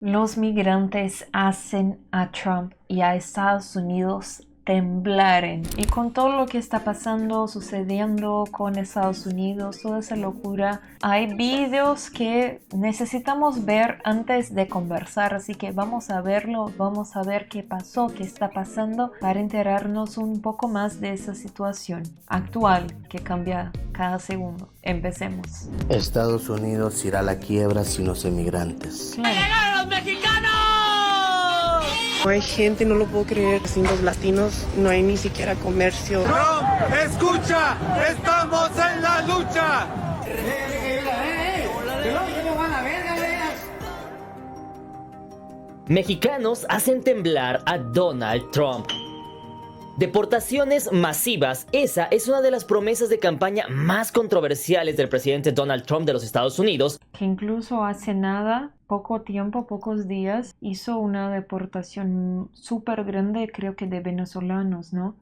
Los migrantes hacen a Trump y a Estados Unidos temblaren. Y con todo lo que está pasando, sucediendo con Estados Unidos, toda esa locura, hay vídeos que necesitamos ver antes de conversar. Así que vamos a verlo, vamos a ver qué pasó, qué está pasando para enterarnos un poco más de esa situación actual que cambia cada segundo. Empecemos. Estados Unidos irá a la quiebra sin los emigrantes. Claro. ¡Llegaron los mexicanos! No hay gente, no lo puedo creer. Sin los latinos no hay ni siquiera comercio. ¡Trump, escucha! ¡Estamos en la lucha! Mexicanos hacen temblar a Donald Trump. Deportaciones masivas, esa es una de las promesas de campaña más controversiales del presidente Donald Trump de los Estados Unidos. Que incluso hace nada, poco tiempo, pocos días, hizo una deportación súper grande, creo que de venezolanos, ¿no?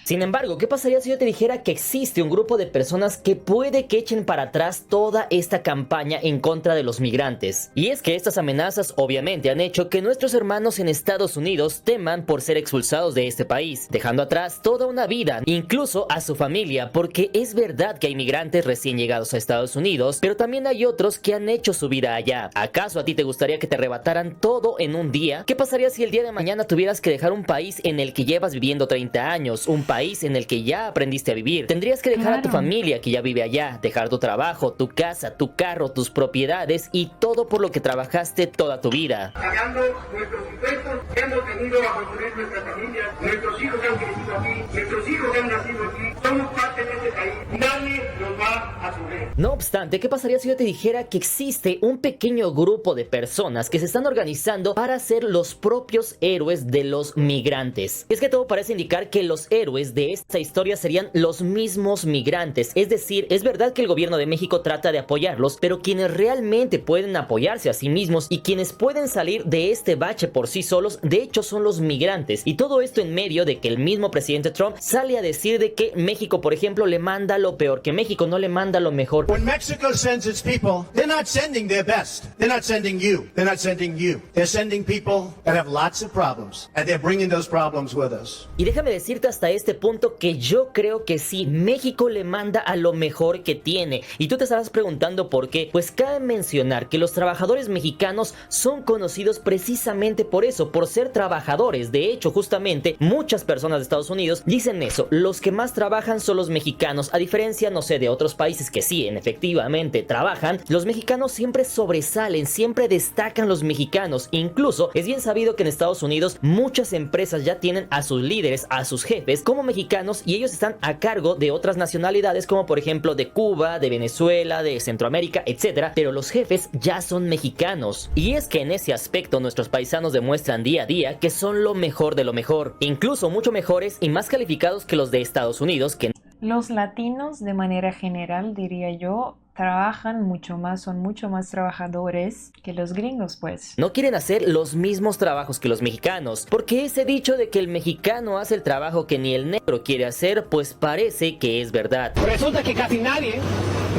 Sin embargo, ¿qué pasaría si yo te dijera que existe un grupo de personas que puede que echen para atrás toda esta campaña en contra de los migrantes? Y es que estas amenazas obviamente han hecho que nuestros hermanos en Estados Unidos teman por ser expulsados de este país, dejando atrás toda una vida, incluso a su familia, porque es verdad que hay migrantes recién llegados a Estados Unidos, pero también hay otros que han hecho su vida allá. ¿Acaso a ti te gustaría que te arrebataran todo en un día? ¿Qué pasaría si el día de mañana tuvieras que dejar un país en el que llevas viviendo 30 años, un país en el que ya aprendiste a vivir? Tendrías que dejar a tu familia que ya vive allá, dejar tu trabajo, tu casa, tu carro, tus propiedades y todo por lo que trabajaste toda tu vida. Pagando nuestros impuestos, hemos venido a construir nuestra familia, nuestros hijos han crecido aquí, nuestros hijos han nacido aquí, somos parte de este país, nadie nos va a subir. No obstante, ¿qué pasaría si yo te dijera que existe un pequeño grupo de personas que se están organizando para ser los propios héroes de los migrantes? Es que todo parece indicar que los héroes de esta historia serían los mismos migrantes. Es decir, es verdad que el gobierno de México trata de apoyarlos, pero quienes realmente pueden apoyarse a sí mismos y quienes pueden salir de este bache por sí solos, de hecho son los migrantes. Y todo esto en medio de que el mismo presidente Trump sale a decir de que México, por ejemplo, le manda lo peor, que México no le manda lo mejor. When Mexico sends its people, they're not sending their best. They're not sending you. They're not sending you. They're sending people that have lots of problems, and they're bringing those problems with us. Y déjame decirte hasta este punto que yo creo que sí, México le manda a lo mejor que tiene. Y tú te estarás preguntando por qué. Pues cabe mencionar que los trabajadores mexicanos son conocidos precisamente por eso, por ser trabajadores. De hecho, justamente, muchas personas de Estados Unidos dicen eso. Los que más trabajan son los mexicanos. A diferencia, no sé, de otros países que sí, efectivamente trabajan, los mexicanos siempre sobresalen, siempre destacan los mexicanos. Incluso, es bien sabido que en Estados Unidos muchas empresas ya tienen a sus líderes, a sus jefes como mexicanos, y ellos están a cargo de otras nacionalidades como por ejemplo de Cuba, de Venezuela, de Centroamérica, etcétera, pero los jefes ya son mexicanos. Y es que en ese aspecto nuestros paisanos demuestran día a día que son lo mejor de lo mejor, incluso mucho mejores y más calificados que los de Estados Unidos. Que Los latinos, de manera general, diría yo, trabajan mucho más, son mucho más trabajadores que los gringos, pues. no quieren hacer los mismos trabajos que los mexicanos, porque ese dicho de que el mexicano hace el trabajo que ni el negro quiere hacer, pues parece que es verdad. Resulta que casi nadie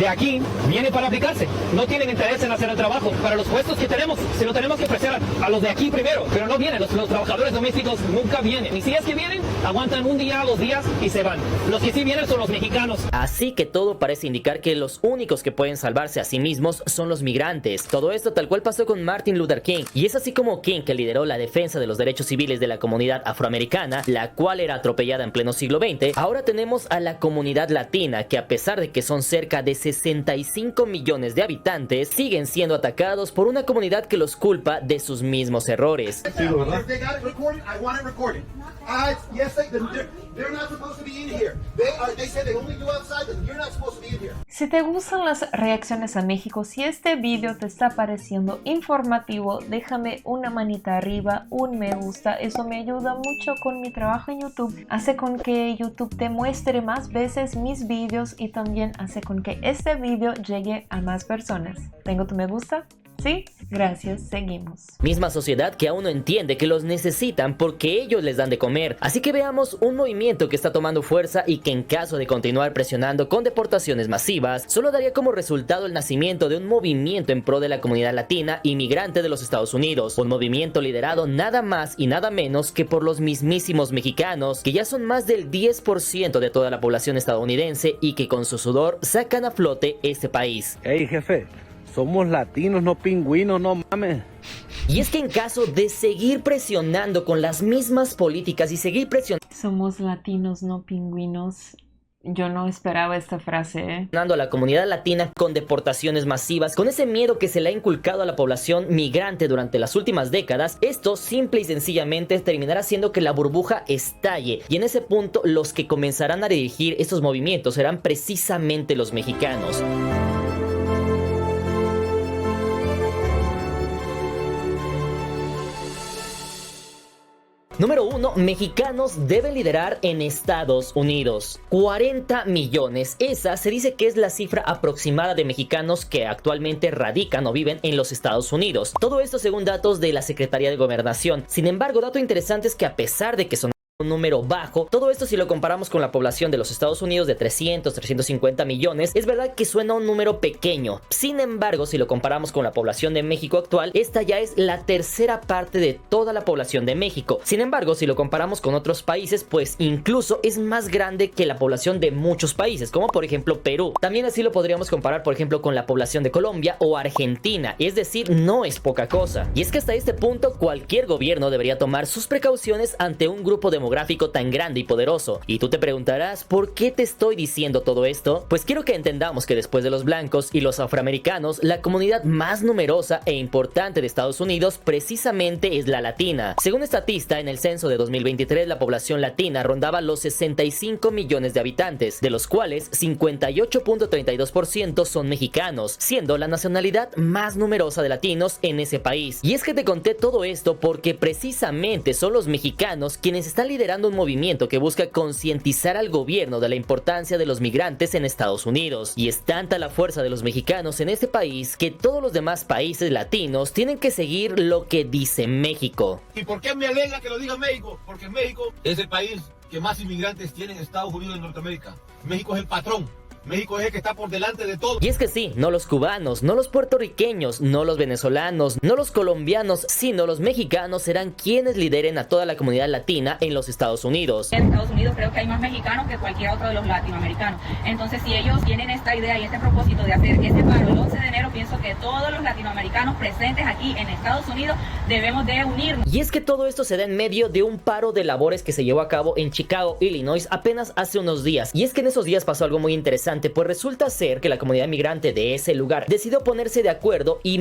de aquí viene para aplicarse. No tienen interés en hacer el trabajo. Para los puestos que tenemos, se lo tenemos que ofrecer a los de aquí primero. Pero no vienen, los trabajadores domésticos nunca vienen. Y si es que vienen, aguantan un día, 2 días y se van. Los que sí vienen son los mexicanos. Así que todo parece indicar que los únicos que pueden salvarse a sí mismos son los migrantes. Todo esto tal cual pasó con Martin Luther King. Y es así como King, que lideró la defensa de los derechos civiles de la comunidad afroamericana, la cual era atropellada en pleno siglo XX, ahora tenemos a la comunidad latina, que a pesar de que son cerca de 65 millones de habitantes, siguen siendo atacados por una comunidad que los culpa de sus mismos errores. Si te gustan las reacciones a México, si este video te está pareciendo informativo, déjame una manita arriba, un me gusta, eso me ayuda mucho con mi trabajo en YouTube, hace con que YouTube te muestre más veces mis videos y también hace con que este video llegue a más personas. ¿Tengo tu me gusta? Sí, gracias, seguimos. Misma sociedad que aún no entiende que los necesitan porque ellos les dan de comer. Así que veamos un movimiento que está tomando fuerza y que en caso de continuar presionando con deportaciones masivas, solo daría como resultado el nacimiento de un movimiento en pro de la comunidad latina inmigrante de los Estados Unidos. Un movimiento liderado nada más y nada menos que por los mismísimos mexicanos, que ya son más del 10% de toda la población estadounidense y que con su sudor sacan a flote este país. Hey, jefe. Somos latinos, no pingüinos, no mames. Y es que en caso de seguir presionando con las mismas políticas y seguir presionando Somos latinos, no pingüinos. Yo no esperaba esta frase, a la comunidad latina con deportaciones masivas, con ese miedo que se le ha inculcado a la población migrante durante las últimas décadas, esto simple y sencillamente terminará haciendo que la burbuja estalle. Y en ese punto los que comenzarán a dirigir estos movimientos serán precisamente los mexicanos. Número 1. Mexicanos deben liderar en Estados Unidos. 40 millones. Esa se dice que es la cifra aproximada de mexicanos que actualmente radican o viven en los Estados Unidos. Todo esto según datos de la Secretaría de Gobernación. Sin embargo, dato interesante es que a pesar de que son un número bajo, todo esto si lo comparamos con la población de los Estados Unidos de 350 millones, es verdad que suena un número pequeño. Sin embargo, si lo comparamos con la población de México actual, esta ya es la tercera parte de toda la población de México. Sin embargo, si lo comparamos con otros países, pues incluso es más grande que la población de muchos países, como por ejemplo Perú. También así lo podríamos comparar, por ejemplo, con la población de Colombia o Argentina, es decir, no es poca cosa. Y es que hasta este punto cualquier gobierno debería tomar sus precauciones ante un grupo demográfico tan grande y poderoso. Y tú te preguntarás, ¿por qué te estoy diciendo todo esto? Pues quiero que entendamos que después de los blancos y los afroamericanos, la comunidad más numerosa e importante de Estados Unidos precisamente es la latina. Según Statista, en el censo de 2023, la población latina rondaba los 65 millones de habitantes, de los cuales 58.32% son mexicanos, siendo la nacionalidad más numerosa de latinos en ese país. Y es que te conté todo esto porque precisamente son los mexicanos quienes están liderando un movimiento que busca concientizar al gobierno de la importancia de los migrantes en Estados Unidos. Y es tanta la fuerza de los mexicanos en este país que todos los demás países latinos tienen que seguir lo que dice México. ¿Y por qué me alegra que lo diga México? Porque México es el país que más inmigrantes tiene en Estados Unidos y en Norteamérica. México es el patrón. México es el que está por delante de todo. Y es que sí, no los cubanos, no los puertorriqueños, no los venezolanos, no los colombianos, sino los mexicanos serán quienes lideren a toda la comunidad latina en los Estados Unidos. En Estados Unidos creo que hay más mexicanos que cualquier otro de los latinoamericanos. Entonces, si ellos tienen esta idea y este propósito de hacer este paro el 11 de enero, pienso que todos los latinoamericanos presentes aquí en Estados Unidos debemos de unirnos. Y es que todo esto se da en medio de un paro de labores que se llevó a cabo en Chicago, Illinois, apenas hace unos días. Y es que en esos días pasó algo muy interesante, pues resulta ser que la comunidad migrante de ese lugar decidió ponerse de acuerdo y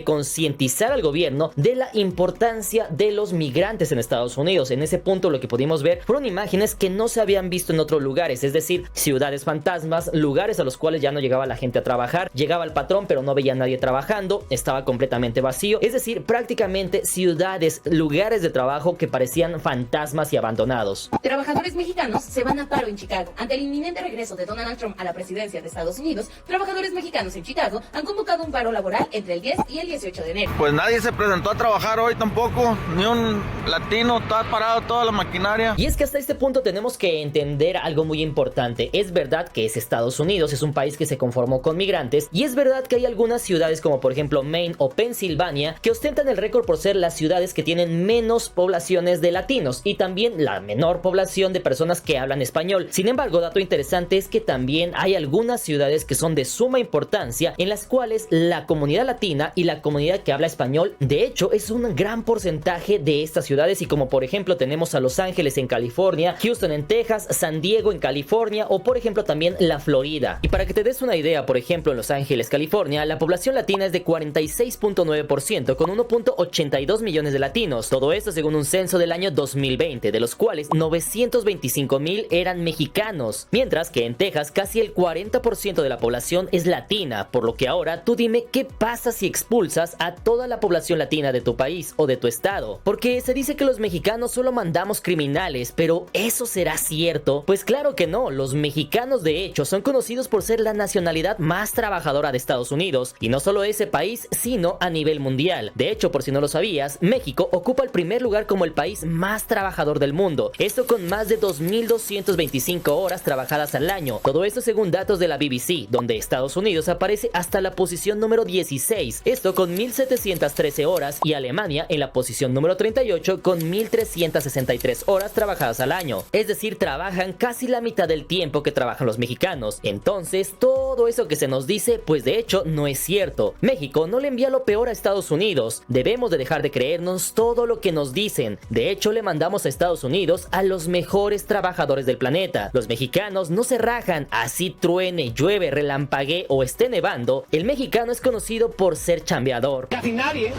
concientizar al gobierno de la importancia de los migrantes en Estados Unidos. En ese punto lo que pudimos ver fueron imágenes que no se habían visto en otros lugares, es decir, ciudades fantasmas, lugares a los cuales ya no llegaba la gente a trabajar, llegaba el patrón pero no veía a nadie trabajando, estaba completamente vacío, es decir, prácticamente ciudades, lugares de trabajo que parecían fantasmas y abandonados. Trabajadores mexicanos se van a paro en Chicago. Ante el inminente regreso de Donald Trump a la presidencia de Estados Unidos, trabajadores mexicanos en Chicago han convocado un paro laboral entre el 10 y el 18 de enero. Pues nadie se presentó a trabajar hoy tampoco, ni un latino, está parado toda la maquinaria. Y es que hasta este punto tenemos que entender algo muy importante. Es verdad que es Estados Unidos, es un país que se conformó con migrantes, y es verdad que hay algunas ciudades como por ejemplo Maine o Pensilvania que ostentan el récord por ser las ciudades que tienen menos poblaciones de latinos y también la menor población de personas que hablan español. Sin embargo, dato interesante es que también hay algunas ciudades que son de suma importancia en las cuales la comunidad latina y la comunidad que habla español de hecho es un gran porcentaje de estas ciudades, y como por ejemplo tenemos a Los Ángeles en California, Houston en Texas, San Diego en California o por ejemplo también la Florida. Y para que te des una idea, por ejemplo en Los Ángeles, California, la población latina es de 46.9% con 1.82 millones de latinos. Todo esto según un censo del año 2020, de los cuales 925,000 eran mexicanos, mientras que en Texas casi casi el 40% de la población es latina, por lo que ahora tú dime qué pasa si expulsas a toda la población latina de tu país o de tu estado. Porque se dice que los mexicanos solo mandamos criminales, pero ¿eso será cierto? Pues claro que no, los mexicanos de hecho son conocidos por ser la nacionalidad más trabajadora de Estados Unidos, y no solo ese país, sino a nivel mundial. De hecho, por si no lo sabías, México ocupa el primer lugar como el país más trabajador del mundo, esto con más de 2.225 horas trabajadas al año. Todo esto según datos de la BBC, donde Estados Unidos aparece hasta la posición número 16, esto con 1.713 horas, y Alemania en la posición número 38 con 1.363 horas trabajadas al año. Es decir, trabajan casi la mitad del tiempo que trabajan los mexicanos. Entonces, todo eso que se nos dice, pues de hecho no es cierto. México no le envía lo peor a Estados Unidos. Debemos de dejar de creernos todo lo que nos dicen. De hecho, le mandamos a Estados Unidos a los mejores trabajadores del planeta. Los mexicanos no se rajan, así truene, llueve, relampaguee o esté nevando. El mexicano es conocido por ser chambeador. Casi nadie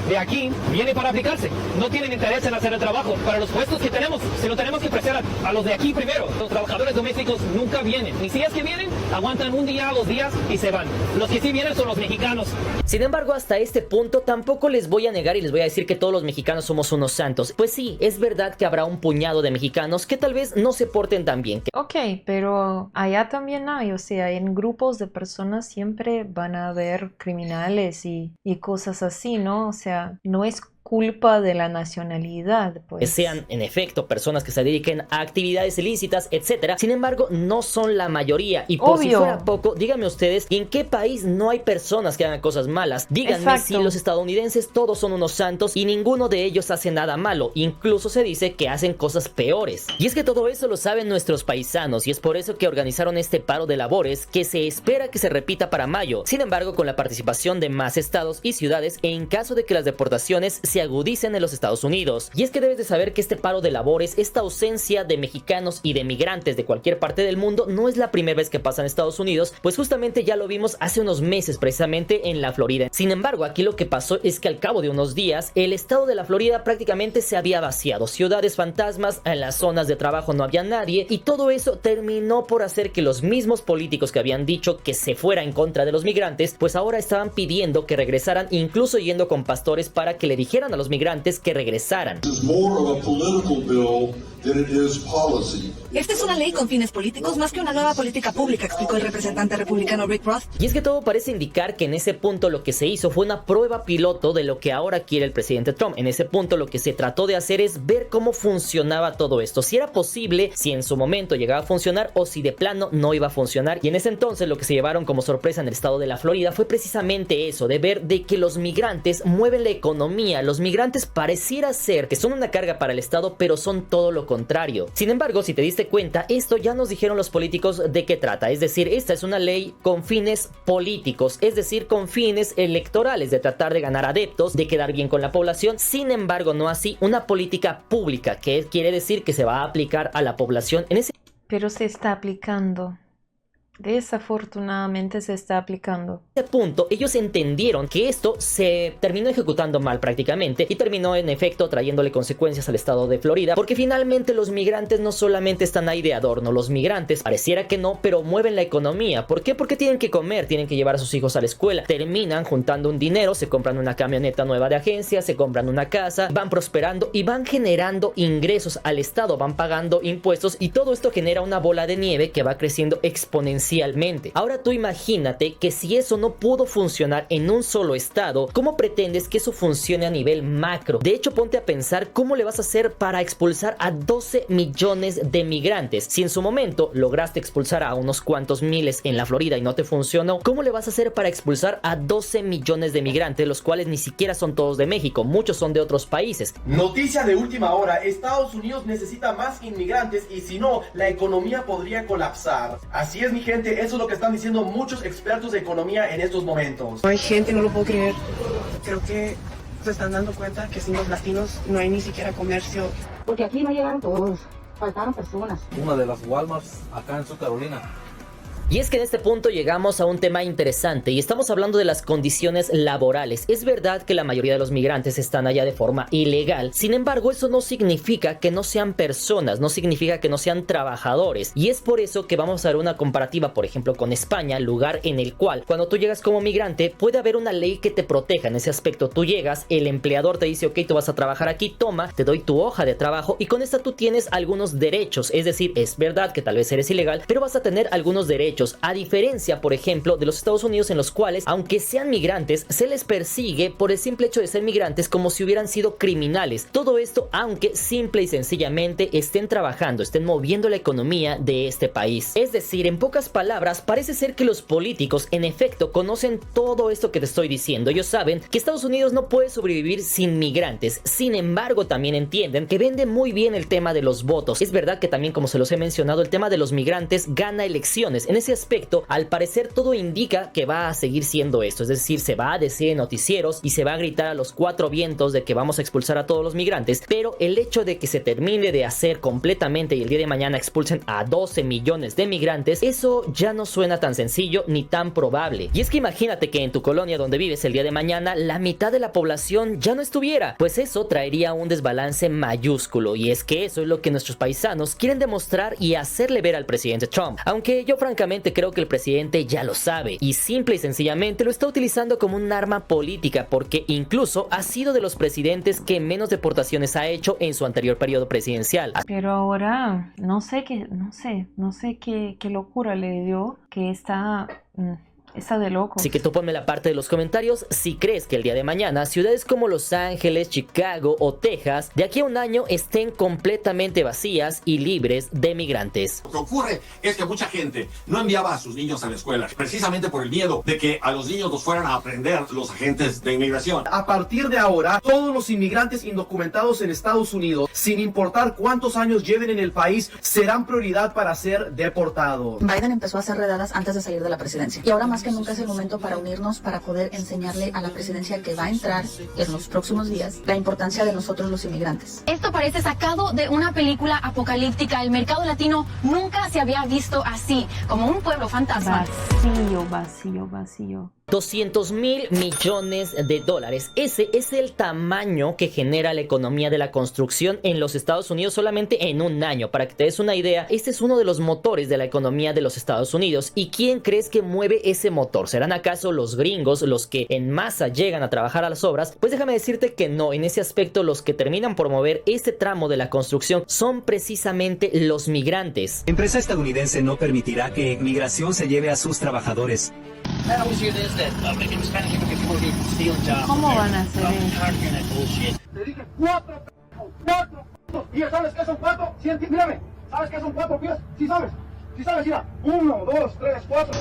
de aquí viene para aplicarse. No tienen interés en hacer el trabajo. Para los puestos que tenemos, se lo tenemos que ofrecer a los de aquí primero. Los trabajadores domésticos nunca vienen. Y si es que vienen, aguantan un día, 2 días y se van. Los que sí vienen son los mexicanos. Sin embargo, hasta este punto tampoco les voy a negar y les voy a decir que todos los mexicanos somos unos santos. Pues sí, es verdad que habrá un puñado de mexicanos que tal vez no se porten tan bien. Ok, pero allá también hay, o sea, en grupos de personas siempre van a haber criminales y cosas así, ¿no? O sea, no es culpa de la nacionalidad, pues. Que sean, en efecto, personas que se dediquen a actividades ilícitas, etcétera. Sin embargo, no son la mayoría. Y por si fuera poco, díganme ustedes, ¿en qué país no hay personas que hagan cosas malas? Díganme si los estadounidenses todos son unos santos y ninguno de ellos hace nada malo. Incluso se dice que hacen cosas peores. Y es que todo eso lo saben nuestros paisanos y es por eso que organizaron este paro de labores que se espera que se repita para mayo. Sin embargo, con la participación de más estados y ciudades en caso de que las deportaciones se agudicen en los Estados Unidos. Y es que debes de saber que este paro de labores, esta ausencia de mexicanos y de migrantes de cualquier parte del mundo, no es la primera vez que pasa en Estados Unidos, pues justamente ya lo vimos hace unos meses precisamente en la Florida. Sin embargo, aquí lo que pasó es que al cabo de unos días, el estado de la Florida prácticamente se había vaciado. Ciudades fantasmas, en las zonas de trabajo no había nadie y todo eso terminó por hacer que los mismos políticos que habían dicho que se fuera en contra de los migrantes, pues ahora estaban pidiendo que regresaran, incluso yendo con pastores para que le dijeran a los migrantes que regresaran. Esta es una ley con fines políticos más que una nueva política pública, explicó el representante republicano Rick Ross. Y es que todo parece indicar que en ese punto lo que se hizo fue una prueba piloto de lo que ahora quiere el presidente Trump. En ese punto lo que se trató de hacer es ver cómo funcionaba todo esto, si era posible, si en su momento llegaba a funcionar o si de plano no iba a funcionar. Y en ese entonces lo que se llevaron como sorpresa en el estado de la Florida fue precisamente eso, de ver de que los migrantes mueven la economía. Los migrantes pareciera ser que son una carga para el estado, pero son todo lo contrario. Sin embargo, si te diste cuenta, esto ya nos dijeron los políticos de qué trata. Es decir, esta es una ley con fines políticos, es decir, con fines electorales, de tratar de ganar adeptos, de quedar bien con la población. Sin embargo, no así una política pública, que quiere decir que se va a aplicar a la población en ese... Pero se está aplicando. Desafortunadamente se está aplicando. A este punto, ellos entendieron que esto se terminó ejecutando mal prácticamente y terminó en efecto trayéndole consecuencias al estado de Florida, porque finalmente los migrantes no solamente están ahí de adorno, los migrantes pareciera que no, pero mueven la economía. ¿Por qué? Porque tienen que comer, tienen que llevar a sus hijos a la escuela, terminan juntando un dinero, se compran una camioneta nueva de agencia, se compran una casa, van prosperando y van generando ingresos al estado, van pagando impuestos y todo esto genera una bola de nieve que va creciendo exponencialmente. Ahora tú imagínate que si eso no pudo funcionar en un solo estado, ¿cómo pretendes que eso funcione a nivel macro? De hecho, ponte a pensar cómo le vas a hacer para expulsar a 12 millones de migrantes. Si en su momento lograste expulsar a unos cuantos miles en la Florida y no te funcionó, ¿cómo le vas a hacer para expulsar a 12 millones de migrantes, los cuales ni siquiera son todos de México, muchos son de otros países? Noticia de última hora: Estados Unidos necesita más inmigrantes y si no, la economía podría colapsar. Así es, mi gente. Eso es lo que están diciendo muchos expertos de economía en estos momentos. No hay gente, no lo puedo creer. Creo que se están dando cuenta que sin los latinos no hay ni siquiera comercio. Porque aquí no llegaron todos, faltaron personas. Una de las Walmarts acá en Sur Carolina Y es que en este punto llegamos a un tema interesante y estamos hablando de las condiciones laborales. Es verdad que la mayoría de los migrantes están allá de forma ilegal, sin embargo eso no significa que no sean personas, no significa que no sean trabajadores, y es por eso que vamos a ver una comparativa, por ejemplo, con España, lugar en el cual cuando tú llegas como migrante puede haber una ley que te proteja en ese aspecto. Tú llegas, el empleador te dice, ok, tú vas a trabajar aquí, toma, te doy tu hoja de trabajo y con esta tú tienes algunos derechos, es decir, es verdad que tal vez eres ilegal, pero vas a tener algunos derechos, a diferencia, por ejemplo, de los Estados Unidos, en los cuales, aunque sean migrantes, se les persigue por el simple hecho de ser migrantes como si hubieran sido criminales. Todo esto aunque simple y sencillamente estén trabajando, estén moviendo la economía de este país. Es decir, en pocas palabras, parece ser que los políticos en efecto conocen todo esto que te estoy diciendo. Ellos saben que Estados Unidos no puede sobrevivir sin migrantes. Sin embargo, también entienden que vende muy bien el tema de los votos. Es verdad que también, como se los he mencionado, el tema de los migrantes gana elecciones. En ese aspecto, al parecer, todo indica que va a seguir siendo esto. Es decir, se va a decir en noticieros y se va a gritar a los cuatro vientos de que vamos a expulsar a todos los migrantes, pero el hecho de que se termine de hacer completamente y el día de mañana expulsen a 12 millones de migrantes, eso ya no suena tan sencillo ni tan probable. Y es que imagínate que en tu colonia donde vives el día de mañana la mitad de la población ya no estuviera, pues eso traería un desbalance mayúsculo, y es que eso es lo que nuestros paisanos quieren demostrar y hacerle ver al presidente Trump, aunque yo francamente creo que el presidente ya lo sabe y simple y sencillamente lo está utilizando como un arma política, porque incluso ha sido de los presidentes que menos deportaciones ha hecho en su anterior periodo presidencial. Pero ahora no sé qué locura le dio, que está de loco. Así que tú ponme la parte de los comentarios si crees que el día de mañana ciudades como Los Ángeles, Chicago o Texas de aquí a un año estén completamente vacías y libres de migrantes. Lo que ocurre es que mucha gente no enviaba a sus niños a la escuela precisamente por el miedo de que a los niños los fueran a aprender los agentes de inmigración. A partir de ahora, todos los inmigrantes indocumentados en Estados Unidos, sin importar cuántos años lleven en el país, serán prioridad para ser deportados. Biden empezó a hacer redadas antes de salir de la presidencia y ahora más que nunca es el momento para unirnos, para poder enseñarle a la presidencia que va a entrar en los próximos días la importancia de nosotros los inmigrantes. Esto parece sacado de una película apocalíptica. El mercado latino nunca se había visto así, como un pueblo fantasma. Vacío. 200,000 millones de dólares. Ese es el tamaño que genera la economía de la construcción en los Estados Unidos solamente en un año. Para que te des una idea, este es uno de los motores de la economía de los Estados Unidos. ¿Y quién crees que mueve ese motor? ¿Serán acaso los gringos los que en masa llegan a trabajar a las obras? Pues déjame decirte que no. En ese aspecto, los que terminan por mover este tramo de la construcción son precisamente los migrantes. La empresa estadounidense no permitirá que migración se lleve a sus trabajadores. ¿Cómo van a hacer eso? Te dije cuatro. ¿Y sabes qué son cuatro? Sí, mírame. ¿Sabes qué son 4 pies? Sí sabes. Mira. 1, 2, 3, 4.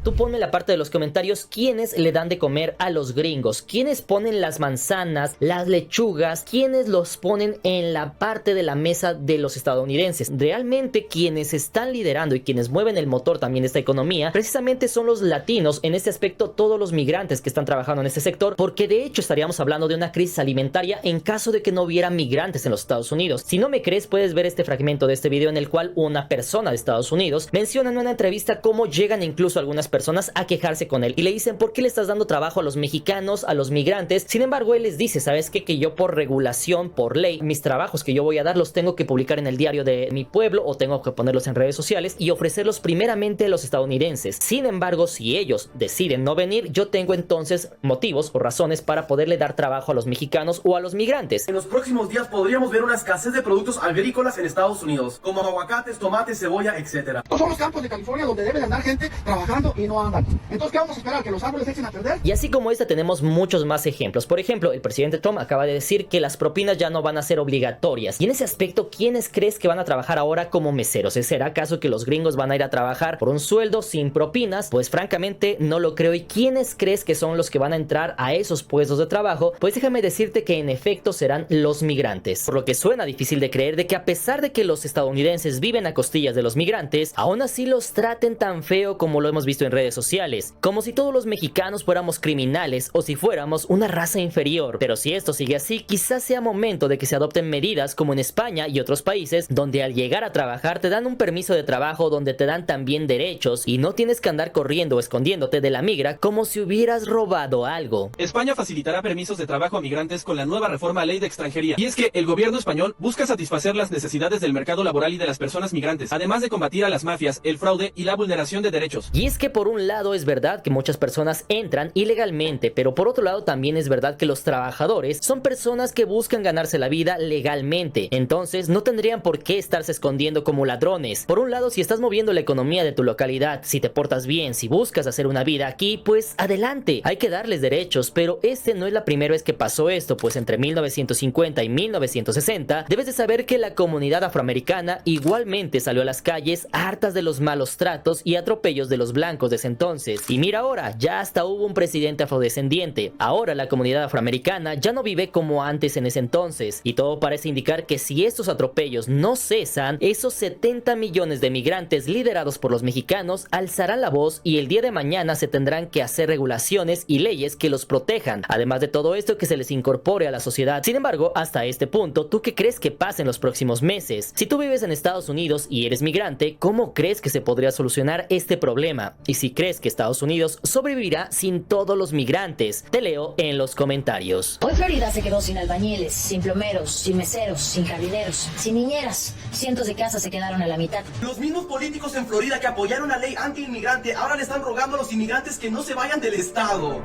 Tú ponme en la parte de los comentarios quiénes le dan de comer a los gringos, quiénes ponen las manzanas, las lechugas, quiénes los ponen en la parte de la mesa de los estadounidenses. Realmente quienes están liderando y quienes mueven el motor también de esta economía precisamente son los latinos, en este aspecto todos los migrantes que están trabajando en este sector, porque de hecho estaríamos hablando de una crisis alimentaria en caso de que no hubiera migrantes en los Estados Unidos. Si no me crees, puedes ver este fragmento de este video en el cual una persona de Estados Unidos menciona en una entrevista cómo llegan incluso algunas personas a quejarse con él y le dicen: ¿por qué le estás dando trabajo a los mexicanos, a los migrantes? Sin embargo, él les dice: ¿sabes qué? Que yo por regulación, por ley, mis trabajos que yo voy a dar los tengo que publicar en el diario de mi pueblo o tengo que ponerlos en redes sociales y ofrecerlos primeramente a los estadounidenses. Sin embargo, si ellos deciden no venir, yo tengo entonces motivos o razones para poderle dar trabajo a los mexicanos o a los migrantes. En los próximos días podríamos ver una escasez de productos agrícolas en Estados Unidos, como aguacates, tomates, cebolla, etc. Estos son los campos de California donde debe de andar gente trabajando y no andan. Entonces, ¿qué vamos a esperar? ¿Que los árboles se echen a perder? Y así como esta tenemos muchos más ejemplos. Por ejemplo, el presidente Trump acaba de decir que las propinas ya no van a ser obligatorias. Y en ese aspecto, ¿quiénes crees que van a trabajar ahora como meseros? ¿Será acaso que los gringos van a ir a trabajar por un sueldo sin propinas? Pues francamente no lo creo. ¿Y quiénes crees que son los que van a entrar a esos puestos de trabajo? Pues déjame decirte que en efecto serán los migrantes. Por lo que suena difícil de creer de que a pesar de que los estadounidenses viven a costillas de los migrantes, aún así los traten tan feo como lo hemos visto en redes sociales, como si todos los mexicanos fuéramos criminales o si fuéramos una raza inferior. Pero si esto sigue así, quizás sea momento de que se adopten medidas como en España y otros países, donde al llegar a trabajar te dan un permiso de trabajo, donde te dan también derechos y no tienes que andar corriendo o escondiéndote de la migra como si hubieras robado algo. España facilitará permisos de trabajo a migrantes con la nueva reforma a ley de extranjería. Y es que el gobierno español busca satisfacer las necesidades del mercado laboral y de las personas migrantes, además de combatir a las mafias, el fraude y la vulneración de derechos. Y es que por un lado es verdad que muchas personas entran ilegalmente, pero por otro lado también es verdad que los trabajadores son personas que buscan ganarse la vida legalmente. Entonces no tendrían por qué estarse escondiendo como ladrones. Por un lado, si estás moviendo la economía de tu localidad, si te portas bien, si buscas hacer una vida aquí, pues adelante, hay que darles derechos. Pero no es la primera vez que pasó esto, pues entre 1950 y 1960 debes de saber que la comunidad afroamericana igualmente salió a las calles hartas de los malos tratos y atropellos de los blancos de ese entonces. Y mira ahora, ya hasta hubo un presidente afrodescendiente. Ahora la comunidad afroamericana ya no vive como antes en ese entonces, y todo parece indicar que si estos atropellos no cesan, esos 70 millones de migrantes liderados por los mexicanos alzarán la voz y el día de mañana se tendrán que hacer regulaciones y leyes que los protejan, además de todo esto que se les incorpore a la sociedad. Sin embargo, hasta este punto, ¿tú qué crees que pase en los próximos meses? Si tú vives en Estados Unidos y eres migrante, ¿cómo crees que se podría solucionar este problema? Y si crees que Estados Unidos sobrevivirá sin todos los migrantes, te leo en los comentarios. Hoy Florida se quedó sin albañiles, sin plomeros, sin meseros, sin jardineros, sin niñeras. Cientos de casas se quedaron a la mitad. Los mismos políticos en Florida que apoyaron la ley anti-inmigrante ahora le están rogando a los inmigrantes que no se vayan del estado.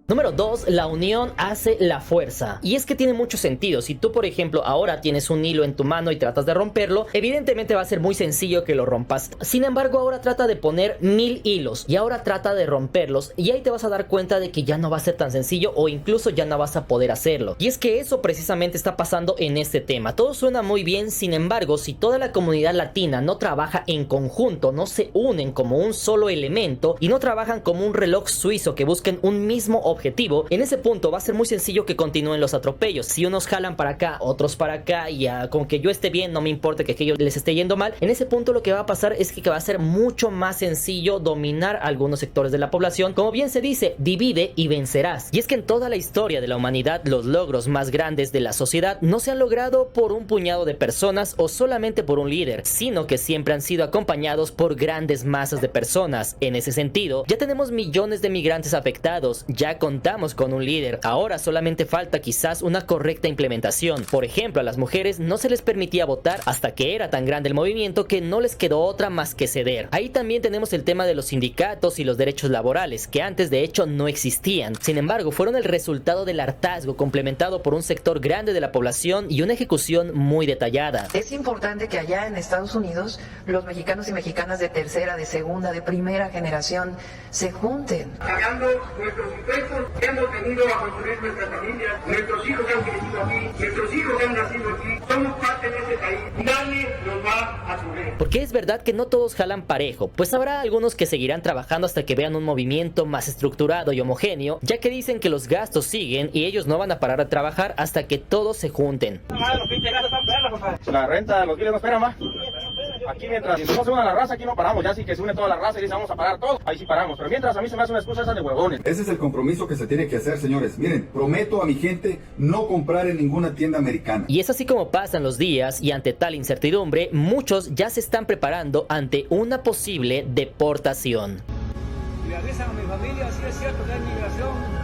Número 2, la unión hace la fuerza. Y es que tiene mucho sentido. Si tú, por ejemplo, ahora tienes un hilo en tu mano y tratas de romperlo, evidentemente va a ser muy sencillo que lo rompas. Sin embargo, ahora trata de poner 1000 hilos y ahora trata de romperlos, y ahí te vas a dar cuenta de que ya no va a ser tan sencillo, o incluso ya no vas a poder hacerlo. Y es que eso precisamente está pasando en este tema. Todo suena muy bien, sin embargo, si toda la comunidad latina no trabaja en conjunto, no se unen como un solo elemento y no trabajan como un reloj suizo que busquen un mismo objetivo, en ese punto va a ser muy sencillo que continúen los atropellos. Si unos jalan para acá, otros para acá, y con que yo esté bien, no me importa que aquello les esté yendo mal, en ese punto lo que va a pasar es que va a ser mucho más sencillo dominar algunos sectores de la población. Como bien se dice, divide y vencerás. Y es que en toda la historia de la humanidad, los logros más grandes de la sociedad no se han logrado por un puñado de personas o solamente por un líder, sino que siempre han sido acompañados por grandes masas de personas. En ese sentido, ya tenemos millones de migrantes afectados, ya contamos con un líder. Ahora solamente falta quizás una correcta implementación. Por ejemplo, a las mujeres no se les permitía votar hasta que era tan grande el movimiento que no les quedó otra más que ceder. Ahí también tenemos el tema de los sindicatos y los derechos laborales, que antes de hecho no existían. Sin embargo, fueron el resultado del hartazgo complementado por un sector grande de la población y una ejecución muy detallada. Es importante que allá en Estados Unidos los mexicanos y mexicanas de tercera, de segunda, de primera generación se junten. Pagando nuestros impuestos, hemos venido a construir nuestra familia, nuestros hijos han crecido aquí, nuestros hijos han nacido aquí, somos parte de este país, nadie nos va a subir. Porque es verdad que no todos jalan parejo, pues habrá algunos que seguirán trabajando hasta que vean un movimiento más estructurado y homogéneo, ya que dicen que los gastos siguen y ellos no van a parar de trabajar hasta que todos se junten. La renta de los giles no espera más. Aquí mientras no se une la raza, aquí no paramos. Ya sí que se une toda la raza y dice vamos a parar todos, ahí sí paramos. Pero mientras a mí se me hace una excusa esa de huevones. Ese es el compromiso que se tiene que hacer, señores. Miren, prometo a mi gente no comprar en ninguna tienda americana. Y es así como pasan los días y ante tal incertidumbre, muchos ya se están preparando ante una posible deportación. Le avisan a mi familia, sí es cierto que hay migración.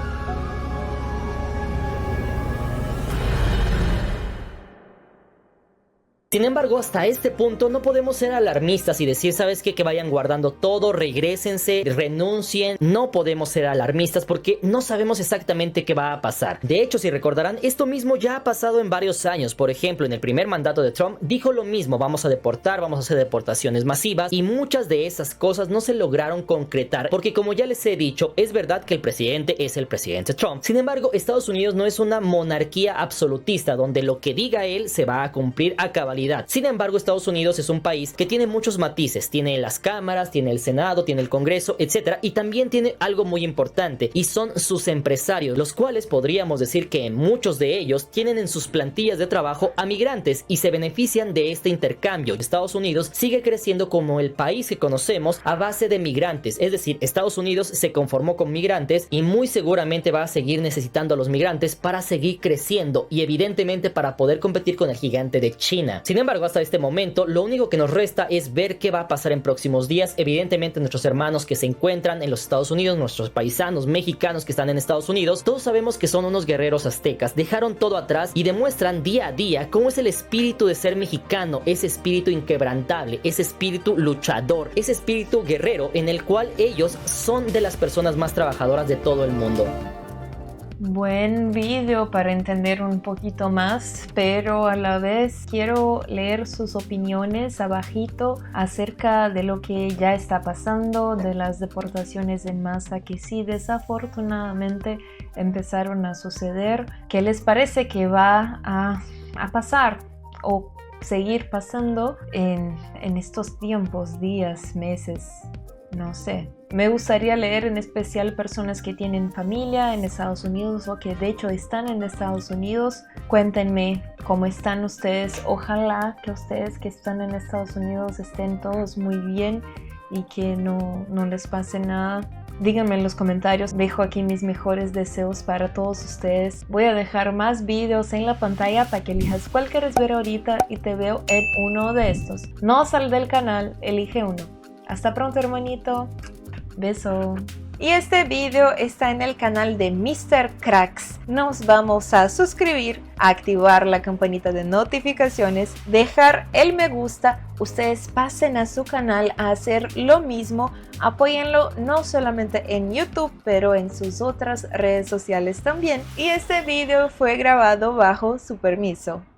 Sin embargo, hasta este punto no podemos ser alarmistas y decir, ¿sabes qué? Que vayan guardando todo, regrésense, renuncien. No podemos ser alarmistas porque no sabemos exactamente qué va a pasar. De hecho, si recordarán, esto mismo ya ha pasado en varios años. Por ejemplo, en el primer mandato de Trump dijo lo mismo, vamos a deportar, vamos a hacer deportaciones masivas, y muchas de esas cosas no se lograron concretar porque, como ya les he dicho, es verdad que el presidente es el presidente Trump. Sin embargo, Estados Unidos no es una monarquía absolutista donde lo que diga él se va a cumplir a cabalidad totalidad. Sin embargo, Estados Unidos es un país que tiene muchos matices. Tiene las cámaras, tiene el Senado, tiene el Congreso, etc. Y también tiene algo muy importante, y son sus empresarios, los cuales podríamos decir que muchos de ellos tienen en sus plantillas de trabajo a migrantes y se benefician de este intercambio. Estados Unidos sigue creciendo como el país que conocemos a base de migrantes, es decir, Estados Unidos se conformó con migrantes y muy seguramente va a seguir necesitando a los migrantes para seguir creciendo y evidentemente para poder competir con el gigante de China. Sin embargo, hasta este momento lo único que nos resta es ver qué va a pasar en próximos días. Evidentemente nuestros hermanos que se encuentran en los Estados Unidos, nuestros paisanos mexicanos que están en Estados Unidos, todos sabemos que son unos guerreros aztecas, dejaron todo atrás y demuestran día a día cómo es el espíritu de ser mexicano, ese espíritu inquebrantable, ese espíritu luchador, ese espíritu guerrero en el cual ellos son de las personas más trabajadoras de todo el mundo. Buen vídeo para entender un poquito más, pero a la vez quiero leer sus opiniones abajito acerca de lo que ya está pasando, de las deportaciones en masa que sí desafortunadamente empezaron a suceder. ¿Qué les parece que va a pasar o seguir pasando en estos tiempos, días, meses? No sé. Me gustaría leer en especial personas que tienen familia en Estados Unidos o que de hecho están en Estados Unidos. Cuéntenme cómo están ustedes. Ojalá que ustedes que están en Estados Unidos estén todos muy bien y que no les pase nada. Díganme en los comentarios, dejo aquí mis mejores deseos para todos ustedes. Voy a dejar más videos en la pantalla para que elijas cuál quieres ver ahorita y te veo en uno de estos. No sal del canal, elige uno. Hasta pronto, hermanito. Beso. Y este video está en el canal de Mr. Cracks. Nos vamos a suscribir, activar la campanita de notificaciones, dejar el me gusta. Ustedes pasen a su canal a hacer lo mismo. Apóyenlo no solamente en YouTube, pero en sus otras redes sociales también. Y este video fue grabado bajo su permiso.